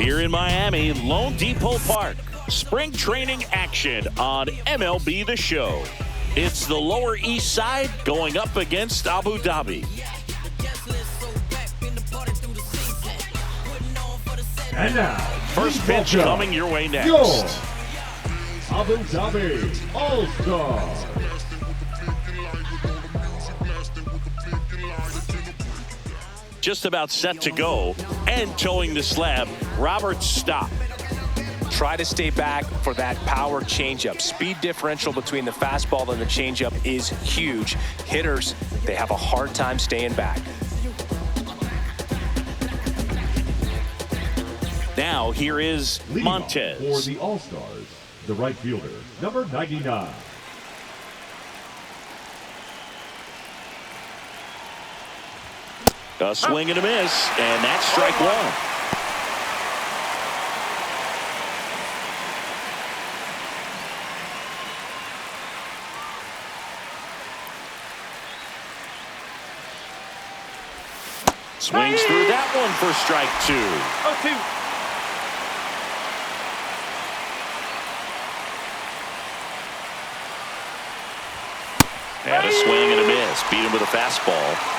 Here in Miami, Lone Depot Park, spring training action on MLB The Show. It's the Lower East Side going up against Abu Dhabi. And now, first pitch coming your way next. Your Abu Dhabi All-Star. Just about set to go and towing the slab. Robert Stopp. Try to stay back for that power changeup. Speed differential between the fastball and the changeup is huge. Hitters, they have a hard time staying back. Now here is Leading Montez. For the All-Stars, the right fielder, number 99. A swing and a miss, and that's strike one. Swings through that one for strike two. 0-2. And a swing and a miss. Beat him with a fastball.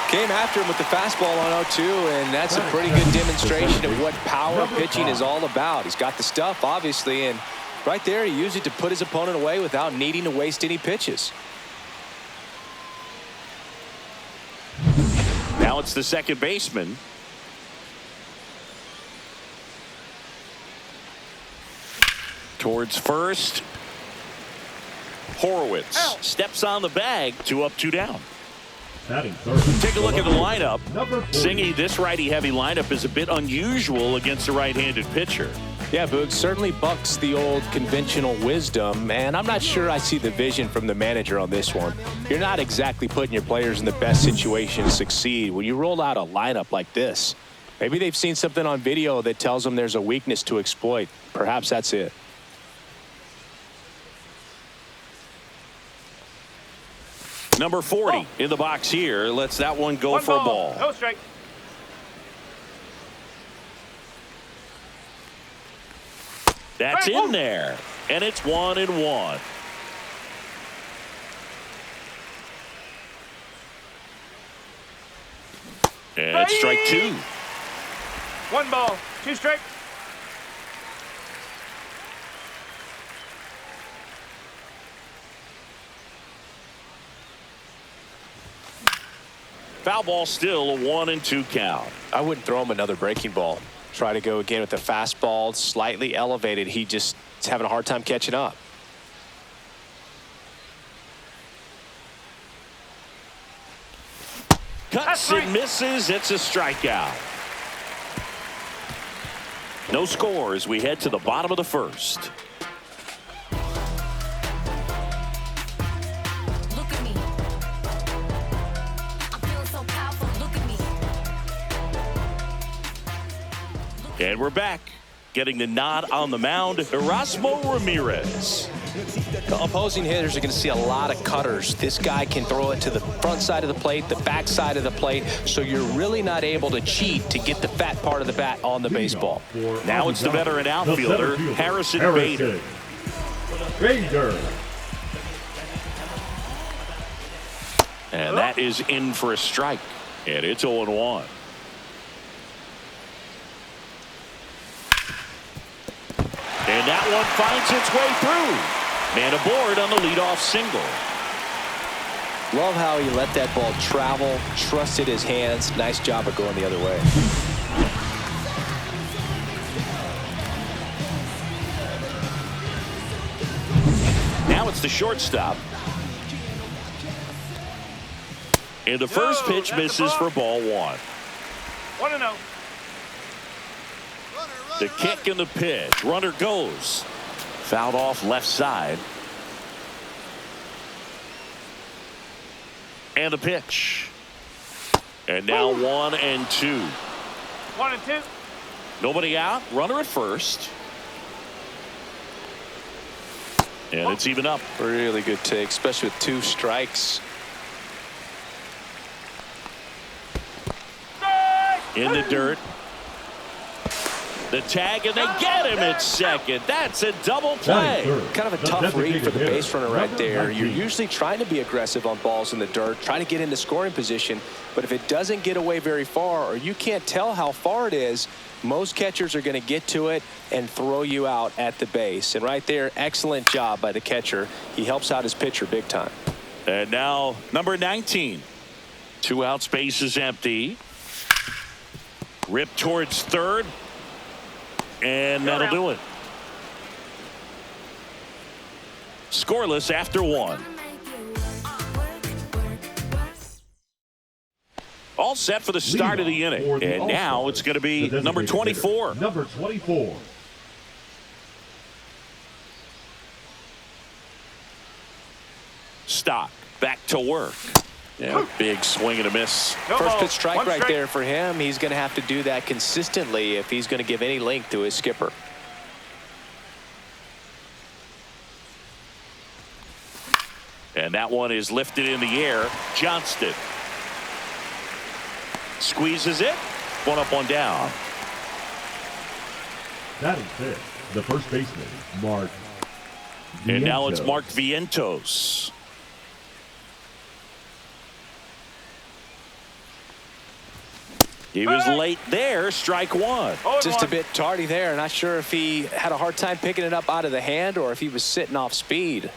Came after him with the fastball on 0-2, and that's a pretty good demonstration of what power pitching is all about. He's got the stuff, obviously, and right there he used it to put his opponent away without needing to waste any pitches. Now it's the second baseman. Towards first. Horowitz steps on the bag, 2 up, 2 down. Take a look at the lineup. Singy, this righty-heavy lineup is a bit unusual against a right-handed pitcher. Yeah, Boog, certainly bucks the old conventional wisdom, and I'm not sure I see the vision from the manager on this one. You're not exactly putting your players in the best situation to succeed when you roll out a lineup like this. Maybe they've seen something on video that tells them there's a weakness to exploit. Perhaps that's it. Number 40 in the box here. Lets that one go for a ball. No strike. That's in there. And it's 1-1. And strike two. 1 ball, 2 strike. Foul ball, still a 1-2 count. I wouldn't throw him another breaking ball. Try to go again with the fastball, slightly elevated. He just is having a hard time catching up. Cuts and misses. It's a strikeout. No score as we head to the bottom of the first. And we're back. Getting the nod on the mound, Erasmo Ramirez. The opposing hitters are going to see a lot of cutters. This guy can throw it to the front side of the plate, the back side of the plate, so you're really not able to cheat to get the fat part of the bat on the baseball. Now it's the veteran outfielder, Harrison Bader. And that is in for a strike. And it's 0-1. And that one finds its way through. Man aboard on the leadoff single. Love how he let that ball travel, trusted his hands. Nice job of going the other way. Now it's the shortstop. And the first pitch misses for ball 1. 1-0. The kick and the pitch. Runner goes. Fouled off left side. And the pitch. And now 1-2. 1-2. Nobody out. Runner at first. And it's even up. Really good take, especially with 2 strikes. In the dirt. The tag, and they get him at second. That's a double play. Kind of a tough read for the base runner right there. You're usually trying to be aggressive on balls in the dirt, trying to get into scoring position. But if it doesn't get away very far, or you can't tell how far it is, most catchers are going to get to it and throw you out at the base. And right there, excellent job by the catcher. He helps out his pitcher big time. And now number 19. 2 outs, base is empty. Rip towards third. And that'll do it. Scoreless after 1. All set for the start of the inning. And now it's going to be number 24. Number 24. Stock back to work. Yeah, big swing and a miss. First pitch strike right there for him. He's going to have to do that consistently if he's going to give any length to his skipper. And that one is lifted in the air. Johnston squeezes it. 1 up, 1 down. That is fifth. The first baseman, Mark. And now it's Mark Vientos. He was late there. Strike 1. Just a bit tardy there. Not sure if he had a hard time picking it up out of the hand or if he was sitting off speed.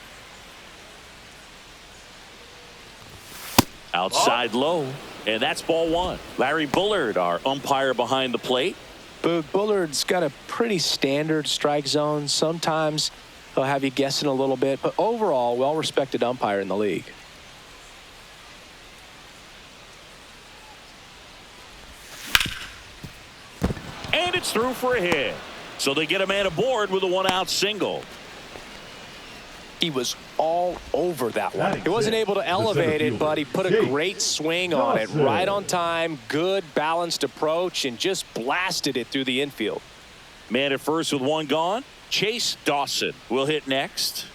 Outside low. And that's ball 1. Larry Bullard, our umpire behind the plate. But Bullard's got a pretty standard strike zone. Sometimes he'll have you guessing a little bit. But overall, well-respected umpire in the league. And it's through for a hit. So they get a man aboard with a 1-out single. He was all over that one. He wasn't able to elevate it, but he put a great swing on it. Right on time, good balanced approach, and just blasted it through the infield. Man at first with 1 gone. Chase Dawson will hit next.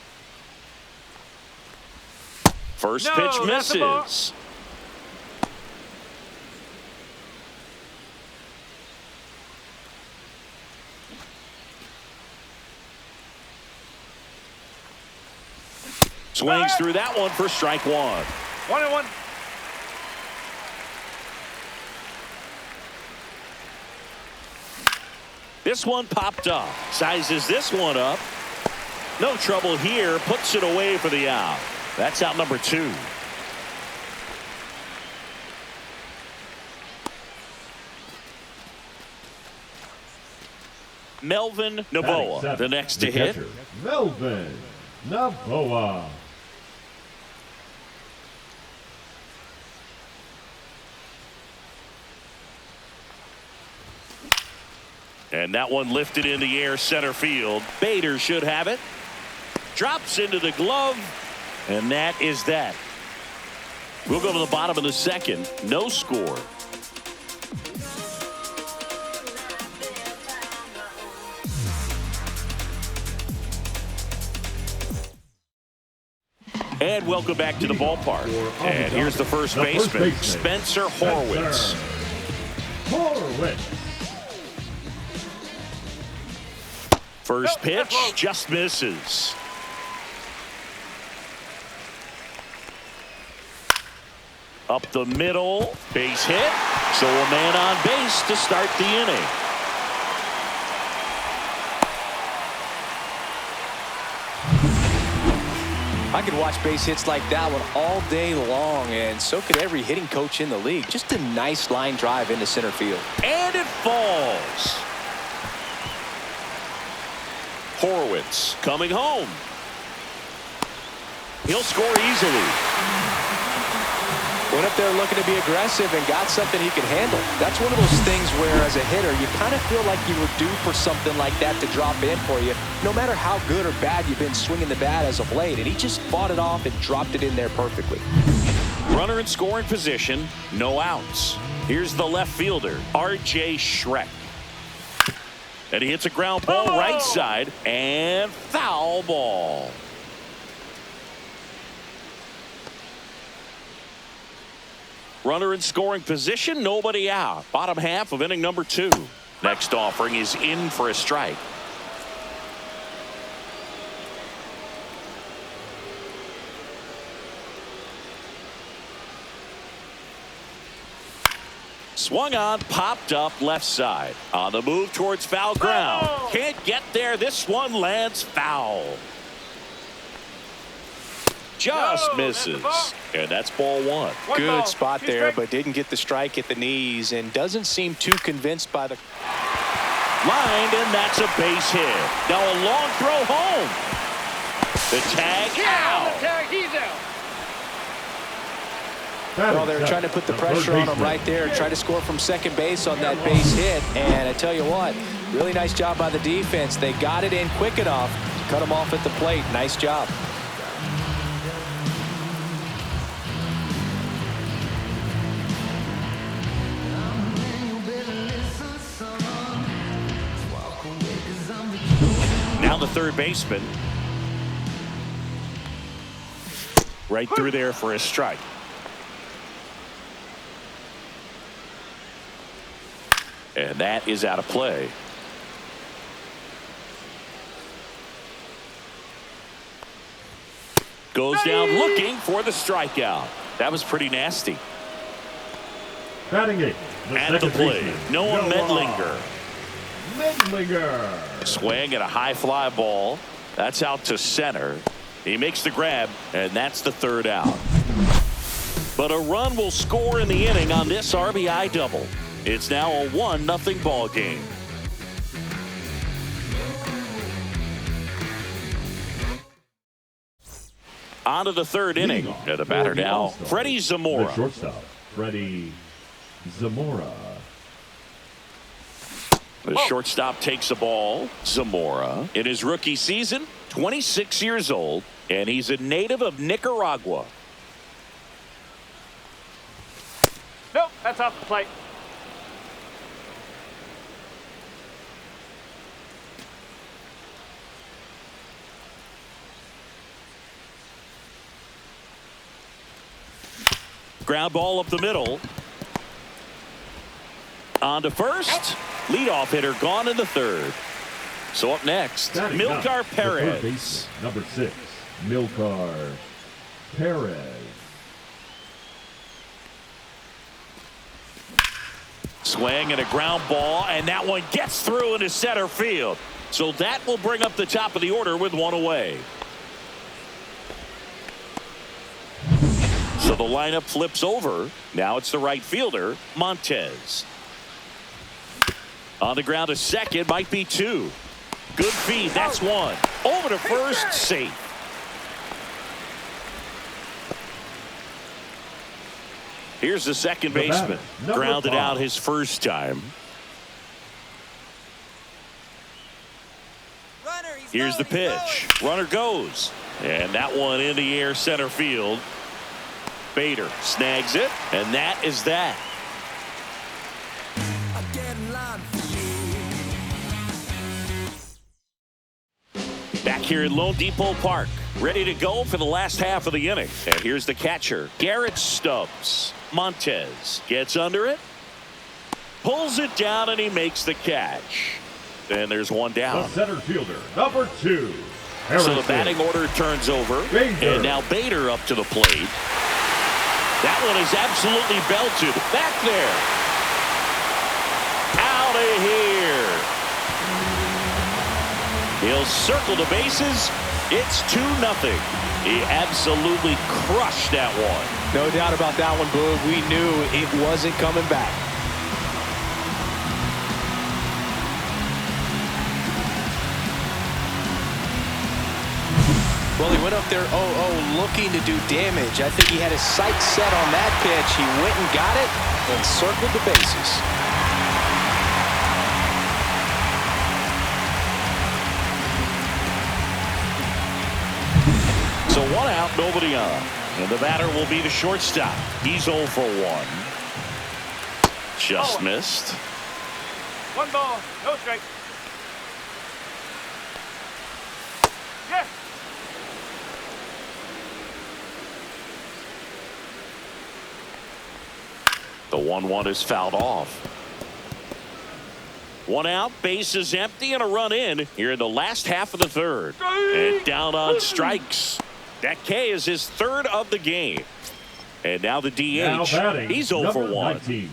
First pitch misses. Swings through that one for strike 1. 1-1. This one popped up. Sizes this one up. No trouble here. Puts it away for the out. That's out number 2. Melvin Novoa, the next to hit. Melvin Novoa. And that one lifted in the air center field. Bader should have it. Drops into the glove. And that is that. We'll go to the bottom of the second. No score. And welcome back to the ballpark. And here's the first baseman, Spencer Horwitz. First pitch just misses. Up the middle, base hit. So a man on base to start the inning. I could watch base hits like that one all day long, and so could every hitting coach in the league. Just a nice line drive into center field. And it falls. Horwitz coming home. He'll score easily. Went up there looking to be aggressive and got something he could handle. That's one of those things where, as a hitter, you kind of feel like you were due for something like that to drop in for you, no matter how good or bad you've been swinging the bat as of late. And he just fought it off and dropped it in there perfectly. Runner in scoring position, no outs. Here's the left fielder, R.J. Schreck. And he hits a ground ball right side, and foul ball. Runner in scoring position, nobody out. Bottom half of inning number 2. Next offering is in for a strike. Swung on, popped up left side. On the move towards foul ground. Can't get there. This one lands foul. Just misses. And that's ball one. Good spot there, but didn't get the strike at the knees and doesn't seem too convinced by the Lined, and that's a base hit. Now a long throw home. The tag out. He's out. Well, they were trying to put the pressure on him right there, try to score from second base on that base hit. And I tell you what, really nice job by the defense. They got it in quick enough to cut him off at the plate. Nice job. Now the third baseman. Right through there for a strike. And that is out of play. Goes down looking for the strikeout. That was pretty nasty. Batting eight. At the plate, Noah Medlinger. Swing at a high fly ball. That's out to center. He makes the grab, and that's the third out. But a run will score in the inning on this RBI double. It's now a 1-0 ball game. On to the third inning. And the batter now, Freddie Zamora. The shortstop, Freddie Zamora. The shortstop takes the ball. Zamora, in his rookie season, 26 years old, and he's a native of Nicaragua. Nope, that's off the plate. Ground ball up the middle. On to first. Leadoff hitter gone in the third. So up next, Milcar Perez. Number 6, Milcar Perez. Swing and a ground ball, and that one gets through into center field. So that will bring up the top of the order with one away. So the lineup flips over. Now it's the right fielder, Montez. On the ground to second, might be two. Good feed, that's one. Over to first, safe. Here's the second baseman. Grounded out his first time. Here's the pitch. Runner goes. And that one in the air center field. Bader snags it, and that is that. Back here in Lone Depot Park, ready to go for the last half of the inning. And here's the catcher, Garrett Stubbs. Montez gets under it, pulls it down, and he makes the catch. And there's one down. The center fielder, number 2. So the batting order turns over, and now Bader up to the plate. That one is absolutely belted. Back there. Out of here. He'll circle the bases. It's 2-0. He absolutely crushed that one. No doubt about that one, Boog. We knew it wasn't coming back. Well, he went up there 0-0 looking to do damage. I think he had his sights set on that pitch. He went and got it and circled the bases. So one out, nobody on. And the batter will be the shortstop. He's 0 for 1. Just missed. 1 ball, no strike. Yes. The 1-1 is fouled off. One out, base is empty, and a run in here in the last half of the third. And down on strikes. That K is his third of the game. And now the DH. He's 0 for 1. 19.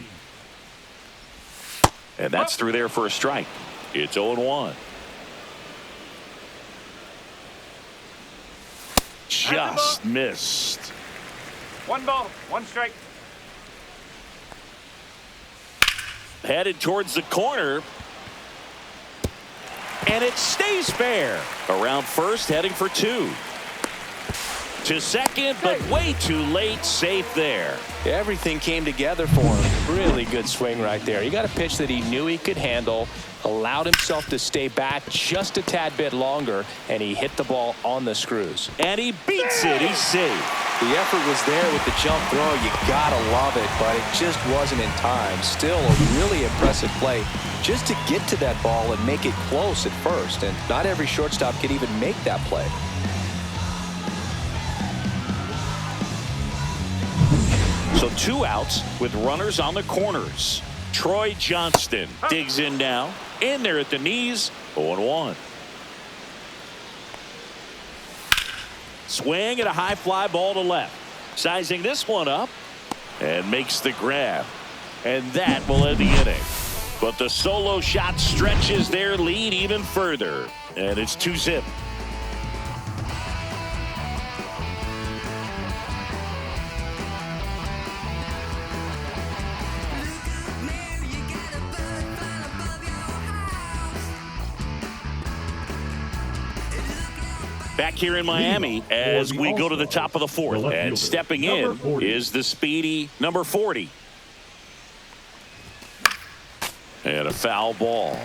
And that's through there for a strike. It's 0-1. Just missed. 1 ball, 1 strike. Headed towards the corner. And it stays fair. Around first, heading for 2. To second, but way too late. Safe there. Everything came together for him. Really good swing right there. He got a pitch that he knew he could handle, allowed himself to stay back just a tad bit longer, and he hit the ball on the screws. And he beats it. He's safe. The effort was there with the jump throw. You gotta love it, but it just wasn't in time. Still a really impressive play just to get to that ball and make it close at first. And not every shortstop can even make that play. So 2 outs with runners on the corners. Troy Johnston digs in now. In there at the knees. 0-1. Swing and a high fly ball to left. Sizing this one up. And makes the grab. And that will end the inning. But the solo shot stretches their lead even further. And it's 2-zip. Back here in Miami as we go to the top of the fourth. And stepping in is the speedy number 40. And a foul ball.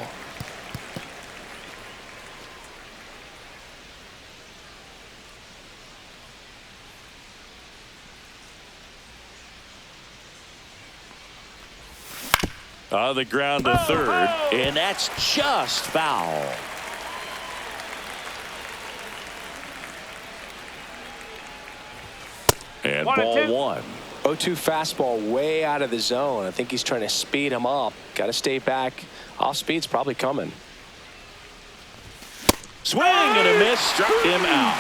On the ground to third. And that's just foul. And ball 1. 0-2 fastball way out of the zone. I think he's trying to speed him up. Got to stay back. Off speed's probably coming. Swing and a miss. Struck him out.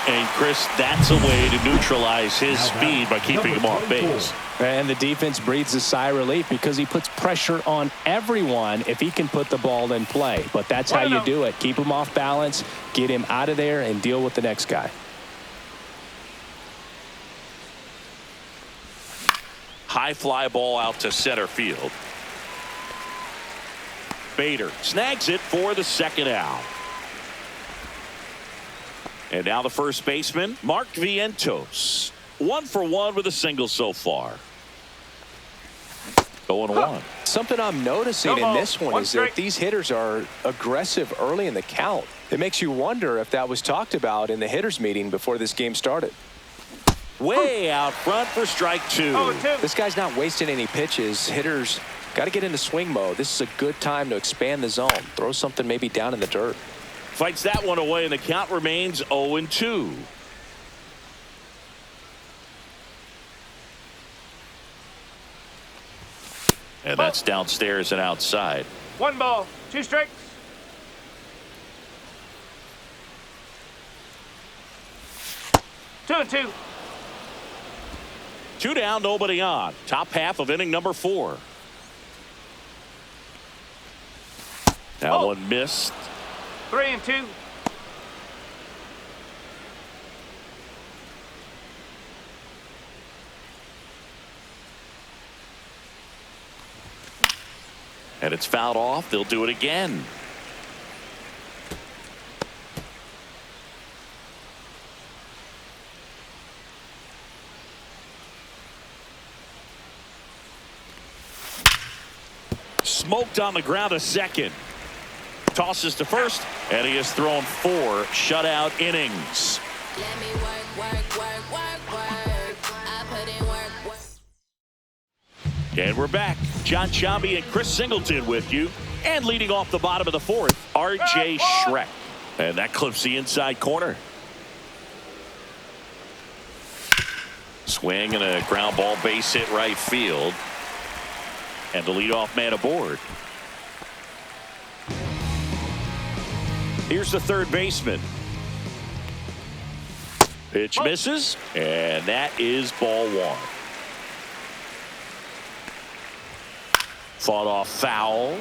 And Chris, that's a way to neutralize his speed by keeping him off base. And the defense breathes a sigh of relief because he puts pressure on everyone if he can put the ball in play. But that's how you do it. Keep him off balance, get him out of there, and deal with the next guy. High fly ball out to center field. Bader snags it for the second out. And now the first baseman, Mark Vientos. 1 for 1 with a single so far. 0-1. Something I'm noticing in this one is that these hitters are aggressive early in the count. It makes you wonder if that was talked about in the hitters meeting before this game started. Way out front for strike 2. This guy's not wasting any pitches. Hitters got to get into swing mode. This is a good time to expand the zone. Throw something maybe down in the dirt. Fights that one away, and the count remains 0-2. And that's downstairs and outside. 1 ball, 2 strikes. Two and 2. 2 down, nobody on. Top half of inning number 4. That one missed. 3 and 2. And it's fouled off. They'll do it again. Smoked on the ground to second. Tosses to first, and he has thrown 4 shutout innings. Let me work. I put in work. And we're back. John Sciambi and Chris Singleton with you. And leading off the bottom of the fourth, R.J. Schreck. And that clips the inside corner. Swing and a ground ball base hit right field. And the leadoff man aboard. Here's the third baseman. Pitch misses, and that is ball one. Fought off foul.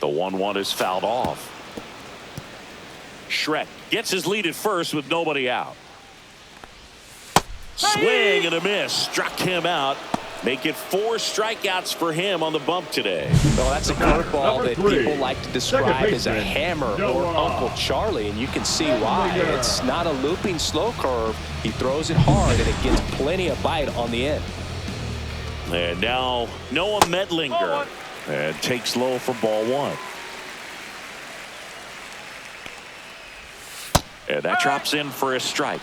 The 1-1 is fouled off. Shrek gets his lead at first with nobody out. Swing and a miss. Struck him out. Make it 4 strikeouts for him on the bump today. Well, that's a curveball that people like to describe as a hammer or Uncle Charlie, and you can see why. It's not a looping slow curve. He throws it hard, and it gets plenty of bite on the end. And now Noah Medlinger and takes low for ball one. And that drops in for a strike.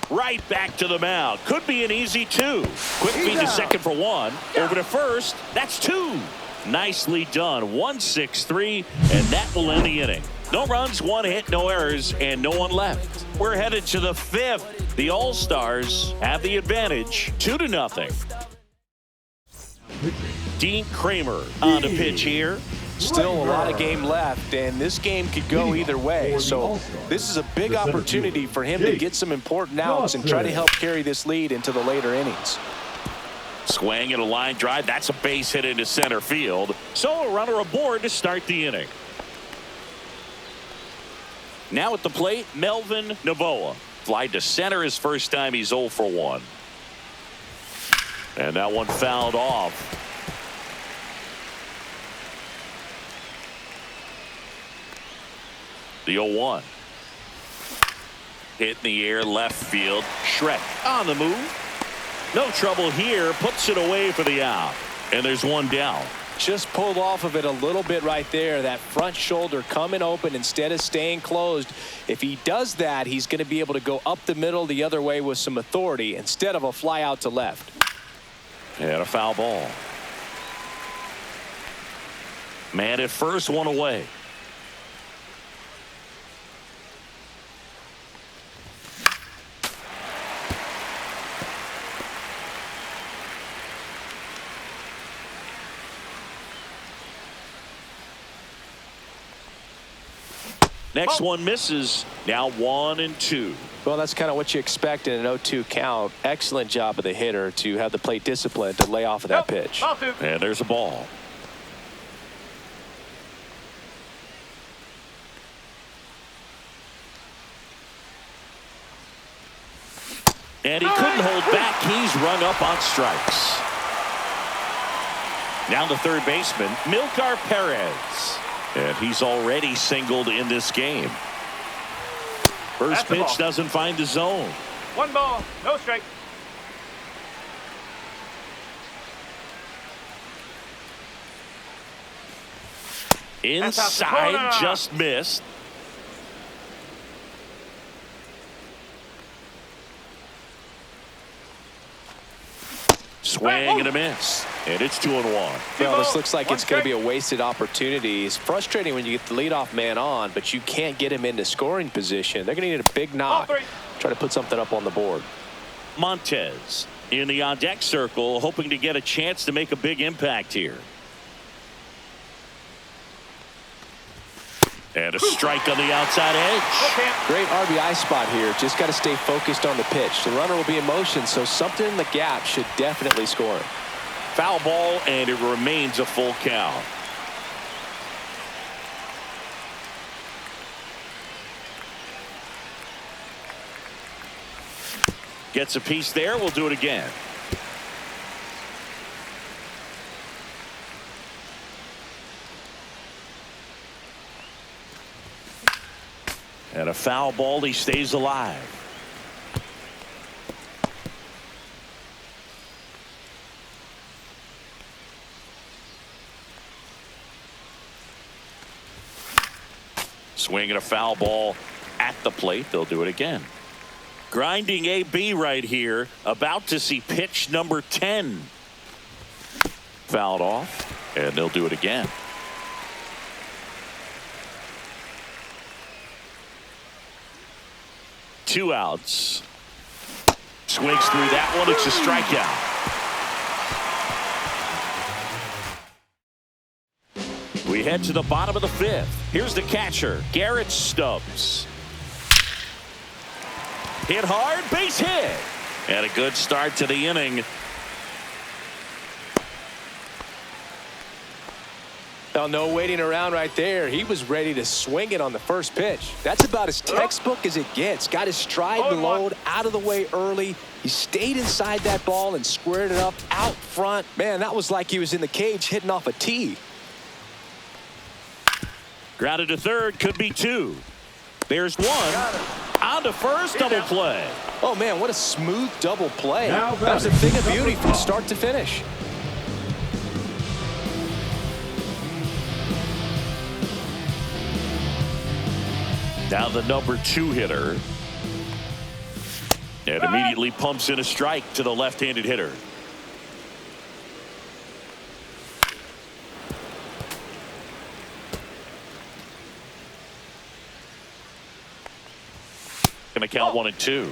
Right back to the mound. Could be an easy 2. Quick feed to second for 1. Over to first. That's 2. Nicely done. 1-6-3, and that will end the inning. No runs, 1 hit, no errors, and no one left. We're headed to the 5th. The All-Stars have the advantage, 2-0. Dean Kramer on the pitch here. Still a lot of game left, and this game could go either way. So this is a big opportunity for him to get some important outs and try to help carry this lead into the later innings. Swing and a line drive. That's a base hit into center field. So a runner aboard to start the inning. Now at the plate, Melvin Novoa. Fly to center his first time. He's 0 for 1. And that one fouled off. The 0-1. Hit in the air, left field. Shrek on the move. No trouble here. Puts it away for the out. And there's one down. Just pulled off of it a little bit right there. That front shoulder coming open instead of staying closed. If he does that, he's going to be able to go up the middle the other way with some authority instead of a fly out to left. And a foul ball. Man at first, one away. Next one misses. Now 1-2. Well, that's kind of what you expect in an 0-2 count. Excellent job of the hitter to have the plate discipline to lay off of that pitch. And there's a ball. And he couldn't hold back. He's rung up on strikes. Now the third baseman, Milkar Perez. And he's already singled in this game. First pitch doesn't find the zone. 1 ball, no strike. Inside, just missed. Swing and a miss. And it's 2-1. Well, this looks like it's going to be a wasted opportunity. It's frustrating when you get the leadoff man on, but you can't get him into scoring position. They're going to need a big knock. Try to put something up on the board. Montez in the on-deck circle, hoping to get a chance to make a big impact here. And a strike on the outside edge. Great RBI spot here. Just got to stay focused on the pitch. The runner will be in motion, so something in the gap should definitely score him. Foul ball, and it remains a full count. Gets a piece there. We'll do it again. And a foul ball. He stays alive. Swing and a foul ball at the plate. They'll do it again. Grinding AB right here. About to see pitch number 10. Fouled off, and they'll do it again. Two outs. Swings through that one. It's a strikeout. We head to the bottom of the fifth. Here's the catcher, Garrett Stubbs. Hit hard, base hit. And a good start to the inning. Well, no waiting around right there. He was ready to swing it on the first pitch. That's about as textbook as it gets. Got his stride and load out of the way early. He stayed inside that ball and squared it up out front. Man, that was like he was in the cage hitting off a tee. Grounded to third, could be two. There's one. On to first, double play. Oh, man, what a smooth double play. That was a thing of beauty from start to finish. Now the number 2 hitter. And immediately pumps in a strike to the left-handed hitter. Going to count 1 and 2.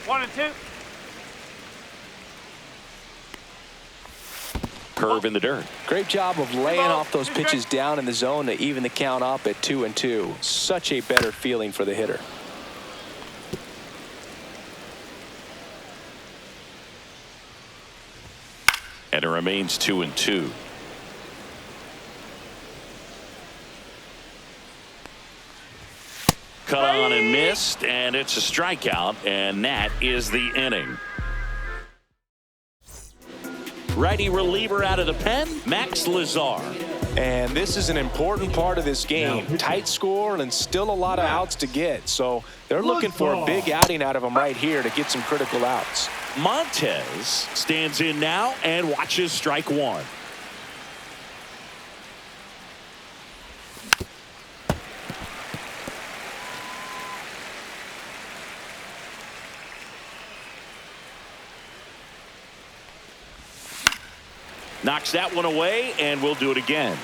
1 and 2. Curve in the dirt. Great job of laying off those pitches down in the zone to even the count up at 2 and 2. Such a better feeling for the hitter. And it remains 2 and 2. Cut on and missed, and it's a strikeout, and that is the inning. Righty reliever out of the pen, Max Lazar. And this is an important part of this game. Tight score and still a lot of outs to get. So they're looking for a big outing out of him right here to get some critical outs. Montez stands in now and watches strike 1. Knocks that one away, and we'll do it again.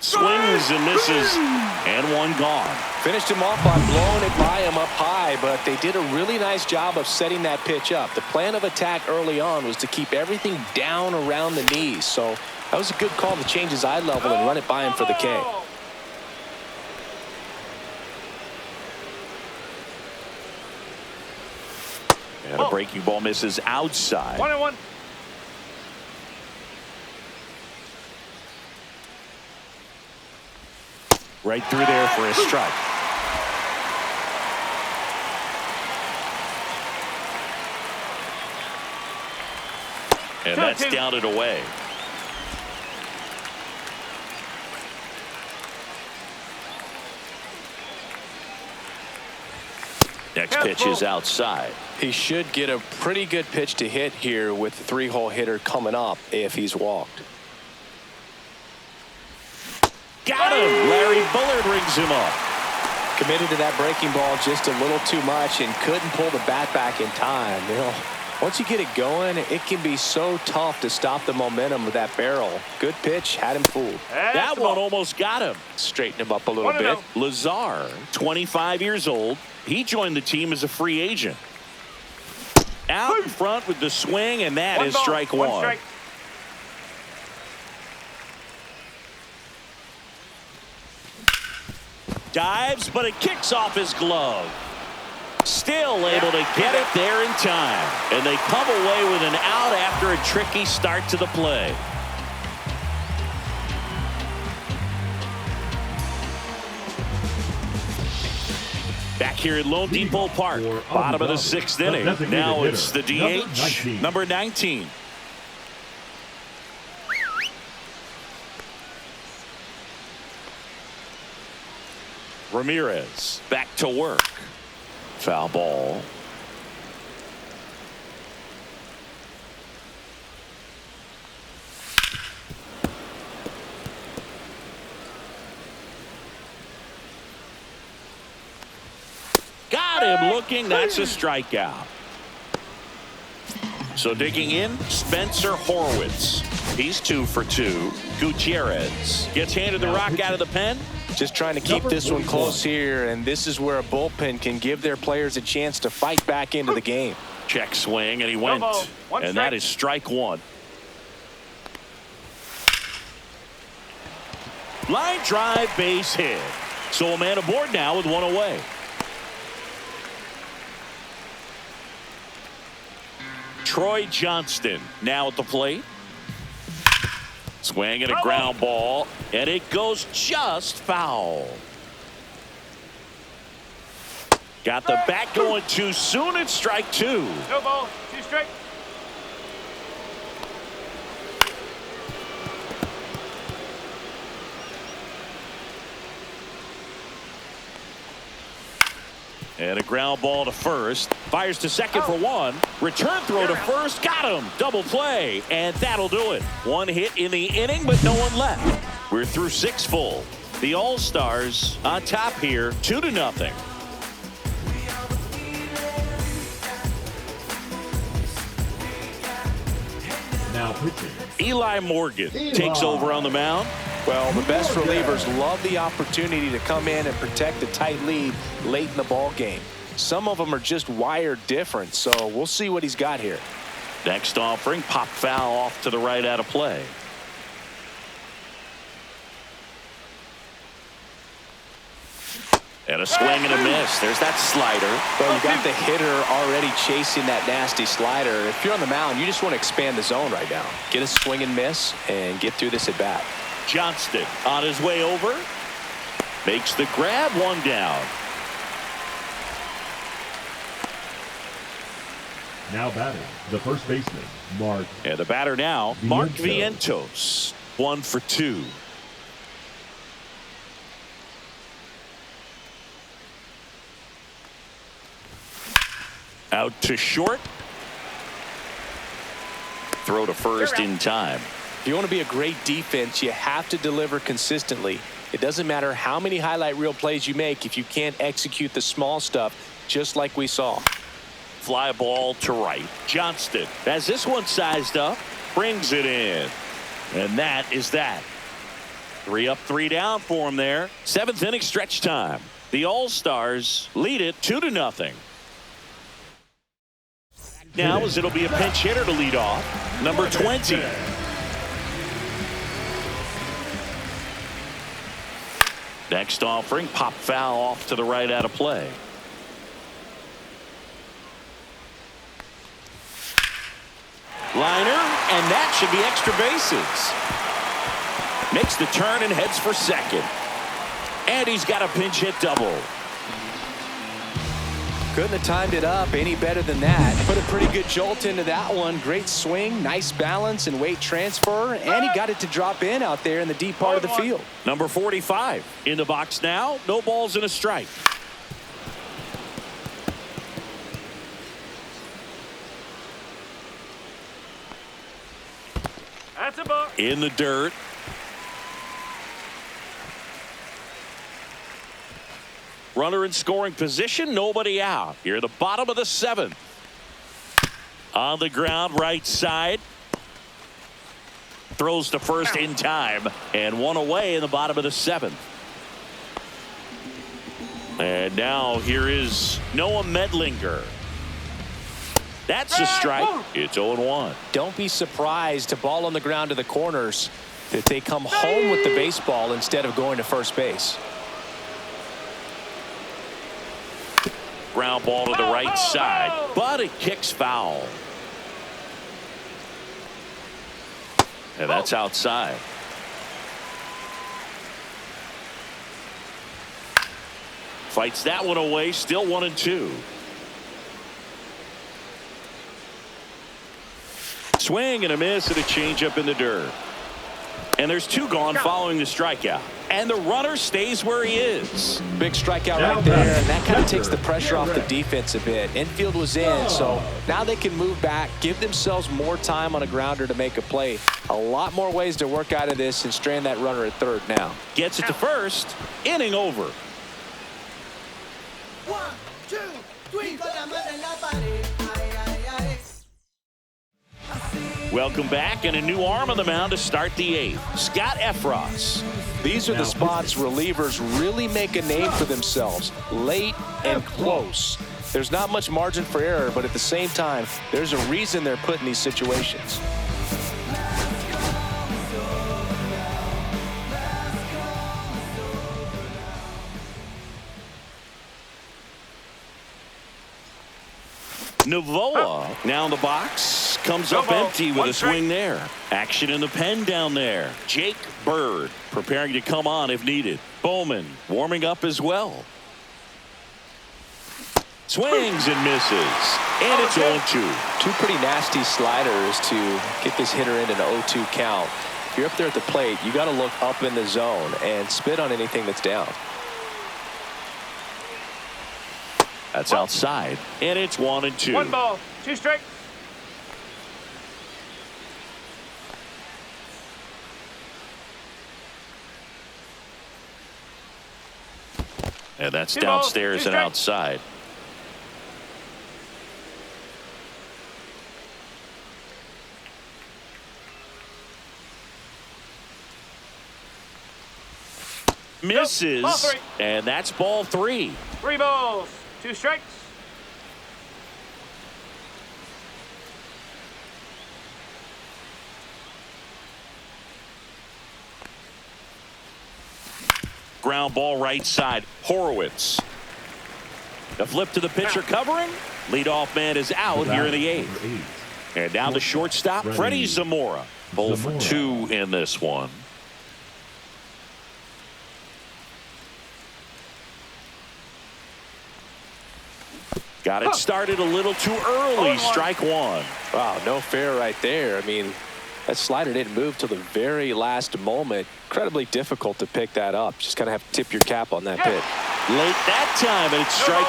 Swings and misses, and one gone. Finished him off by blowing it by him up high, but they did a really nice job of setting that pitch up. The plan of attack early on was to keep everything down around the knees, so that was a good call to change his eye level and run it by him for the K. And a breaking ball misses outside. 1 and 1. Right through there for a strike. And that's down and away. Next pitch is outside. He should get a pretty good pitch to hit here with the 3-hole hitter coming up if he's walked. Got him! Larry Bullard rings him up. Committed to that breaking ball just a little too much and couldn't pull the bat back in time. You know, once you get it going, it can be so tough to stop the momentum of that barrel. Good pitch, had him fooled. That one almost got him. Straighten him up a little bit. Lazar, 25 years old. He joined the team as a free agent. Out in front with the swing, and that is strike 1. Strike. Dives, but it kicks off his glove. Still able to get it there in time. And they come away with an out after a tricky start to the play. Back here at Lone Depot Park, bottom of the 6th inning. Now it's the DH, number 19. Ramirez back to work. Foul ball. Got him looking. That's a strikeout. So digging in, Spencer Horwitz. He's 2 for 2. Gutierrez gets handed the rock out of the pen. Just trying to keep this one close here, and this is where a bullpen can give their players a chance to fight back into the game. Check swing, and he went. And that is strike 1. Line drive, base hit. So a man aboard now with 1 away. Troy Johnston now at the plate. Swing and a ground ball, and it goes just foul. Got the bat going too soon. It's strike 2. No ball, 2 strike. And a ground ball to first. Fires to second for 1. Return throw to first. Got him. Double play. And that'll do it. 1 hit in the inning, but no one left. We're through 6 full. The All-Stars on top here, 2-0. Now pitching. Eli Morgan takes over on the mound. Well, the best relievers love the opportunity to come in and protect a tight lead late in the ball game. Some of them are just wired different, so we'll see what he's got here. Next offering, pop foul off to the right out of play. And a swing and a miss. There's that slider. Well, you got the hitter already chasing that nasty slider. If you're on the mound, you just want to expand the zone right now. Get a swing and miss and get through this at bat. Johnston on his way over. Makes the grab, 1 down. Now batting, the first baseman, Mark. And the batter now, Mark Vientos. 1 for 2. Out to short. Throw to first in time. If you want to be a great defense, you have to deliver consistently. It doesn't matter how many highlight reel plays you make if you can't execute the small stuff, just like we saw. Fly ball to right. Johnston has this one sized up, brings it in. And that is that. 3 up, 3 down for him there. 7th inning stretch time. The All-Stars lead it 2-0. Now as it'll be a pinch hitter to lead off, number 20. Next offering, pop foul off to the right out of play. Liner, and that should be extra bases. Makes the turn and heads for second. And he's got a pinch hit double. Couldn't have timed it up any better than that. Put a pretty good jolt into that one. Great swing, nice balance and weight transfer, and he got it to drop in out there in the deep part of the field. Number 45 in the box now. No balls and a strike. That's a ball. In the dirt. Runner in scoring position, nobody out. Here at the bottom of the 7th. On the ground, right side. Throws to first in time. And 1 away in the bottom of the 7th. And now here is Noah Medlinger. That's a strike. It's 0-1. Don't be surprised to ball on the ground to the corners that they come home with the baseball instead of going to first base. Ground ball to the right side, but it kicks foul. And that's outside. Fights that one away, still 1-2. Swing and a miss and a changeup in the dirt. And there's 2 gone following the strikeout. And the runner stays where he is. Big strikeout right there, and that kind of takes the pressure off the defense a bit. Infield was in, so now they can move back, give themselves more time on a grounder to make a play. A lot more ways to work out of this and strand that runner at third now. Gets it to first. Inning over. 1, 2, 3. Welcome back, and a new arm on the mound to start the eighth. Scott Efros. These are the spots relievers really make a name for themselves, late and close. There's not much margin for error, but at the same time, there's a reason they're put in these situations. Navoa now in the box, comes up empty with a swing there. Action in the pen down there. Jake Bird preparing to come on if needed. Bowman warming up as well. Swings and misses, and it's 0-2. Two pretty nasty sliders to get this hitter into an 0-2 count. If you're up there at the plate, you got to look up in the zone and spit on anything that's down. That's outside, and it's 1-2. 1 ball, 2 strikes. And that's 2 balls, downstairs 2 and strikes. outside. Misses, Ball 3. and that's ball 3. 3 balls, 2 strikes. Ground ball right side. Horowitz. The flip to the pitcher covering. Leadoff man is out here in the eighth. And down to shortstop, Freddie Zamora. 0 for 2 in this one. Got it started a little too early. Strike 1. Wow, no fair right there. I mean, that slider didn't move till the very last moment. Incredibly difficult to pick that up. Just kind of have to tip your cap on that pitch. Late that time, and it's strike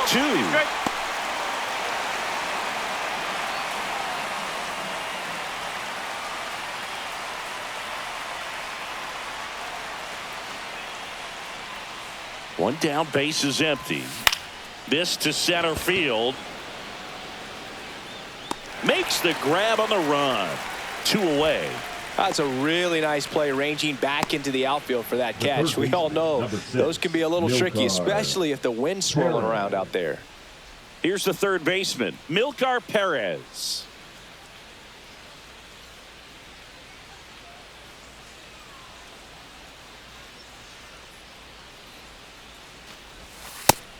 2. One down, base is empty. This to center field. Makes the grab on the run. 2 away. That's a really nice play, ranging back into the outfield for that catch. We all know those can be a little tricky, especially if the wind's swirling around out there. Here's the third baseman, Milkar Perez.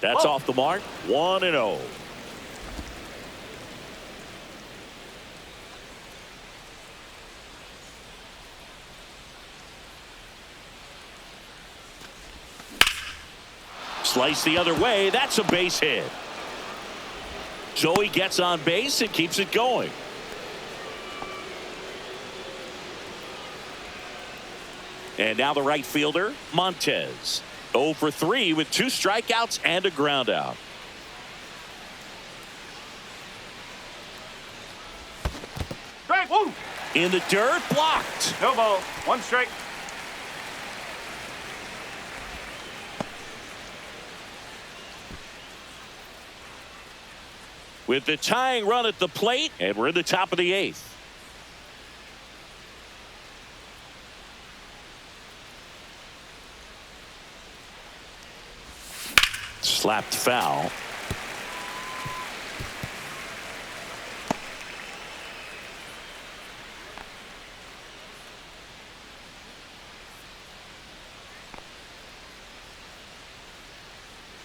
That's off the mark. 1-0. Slice the other way. That's a base hit. Joey gets on base and keeps it going. And now the right fielder, Montez. 0 for 3 with 2 strikeouts and a ground out. Strike 1. In the dirt, blocked. No ball, 1 strike. With the tying run at the plate, and we're in the top of the 8th. Slapped foul.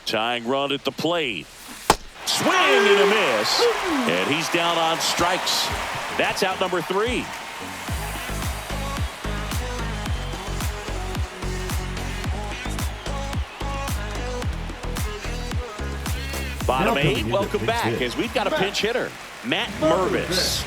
Tying run at the plate. Swing and a miss. And he's down on strikes. That's out number 3. Bottom 8, welcome back as we've got a pinch hitter, Matt Mervis.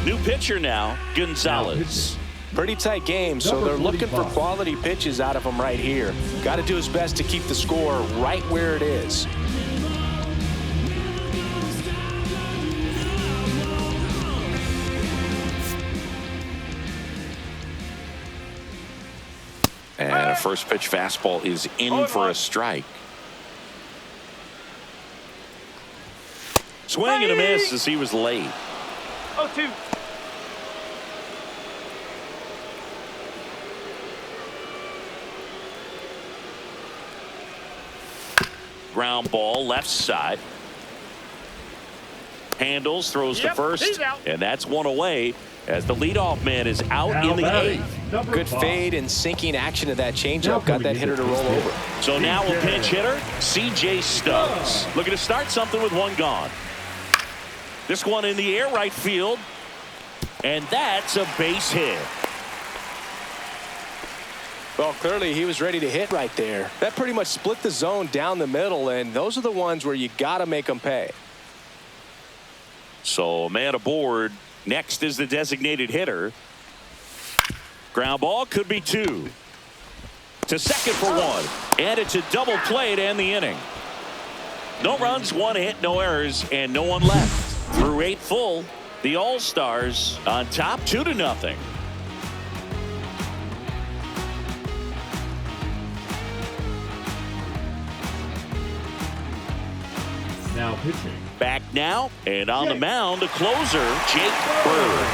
New pitcher now, Gonzalez. Pretty tight game, so they're looking for quality pitches out of him right here. Got to do his best to keep the score right where it is. And a first pitch fastball is in for a strike. Swing and a miss as he was late. 0-2. Ground ball left side. Handles, throws to first, he's out. and that's one away as the leadoff man is out Now in the batting, eighth. number Good 5. fade and sinking action of that Now changeup. Got that hitter to roll over. So now a pinch hitter, C.J. Stubbs. Looking to start something with one gone. This one in the air, right field, and that's a base hit. Well, clearly he was ready to hit right there. That pretty much split the zone down the middle, and those are the ones where you got to make them pay. So a man aboard. Next is the designated hitter. Ground ball could be 2. To second for 1. And it's a double play to end the inning. No runs, 1 hit, no errors, and no one left. Through 8 full, the All-Stars on top 2-0. Now pitching. Back now, and on the mound, the closer, Jake Bird.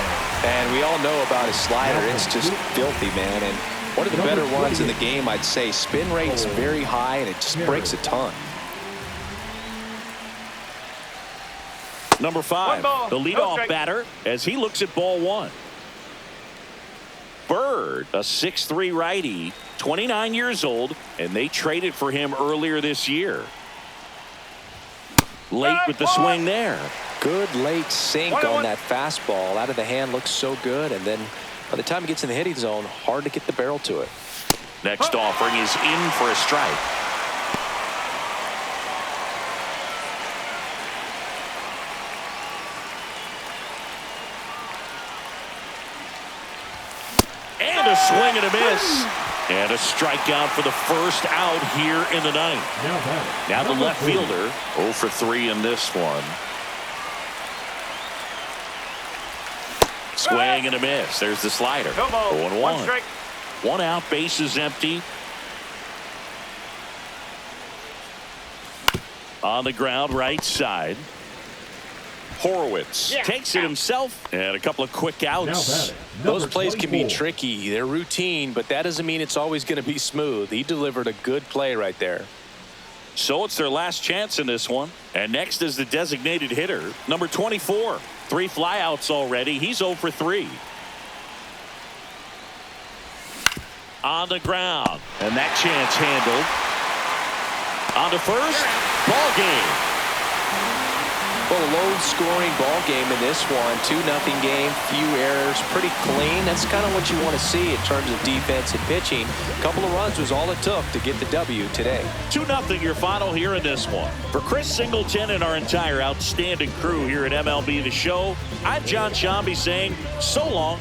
And we all know about his slider. It's just filthy, man. And one of the better ones in the game, I'd say. Spin rate's very high, and it just breaks a ton. Number 5, ball, the no leadoff strike. batter as he looks at ball 1. Bird, a 6'3" righty, 29 years old, and they traded for him earlier this year. Late with the swing there. Good late sink on that fastball. Out of the hand, looks so good. And then by the time he gets in the hitting zone, hard to get the barrel to it. Next offering is in for a strike. And a swing and a miss. And a strikeout for the first out here in the ninth. Now batting. Now the number left 3. fielder 0 for 3 in this one. Swing and a miss. There's the slider. 0-1. 1 strike. 1 out, bases empty. On the ground, right side. Horowitz takes it himself, and a couple of quick Now outs. batting. Those number plays can be 24. tricky. They're routine, but that doesn't mean it's always going to be smooth. He delivered a good play right there. So it's their last chance in this one. And next is the designated hitter, number 24. 3 flyouts already. He's 0 for 3. On the ground, and that chance handled. On to first, ball game. Well, a low-scoring ball game in this one. 2-0 game, few errors, pretty clean. That's kind of what you want to see in terms of defense and pitching. A couple of runs was all it took to get the W today. 2-0 your final here in this one. For Chris Singleton and our entire outstanding crew here at MLB The Show, I'm John Shambi saying so long.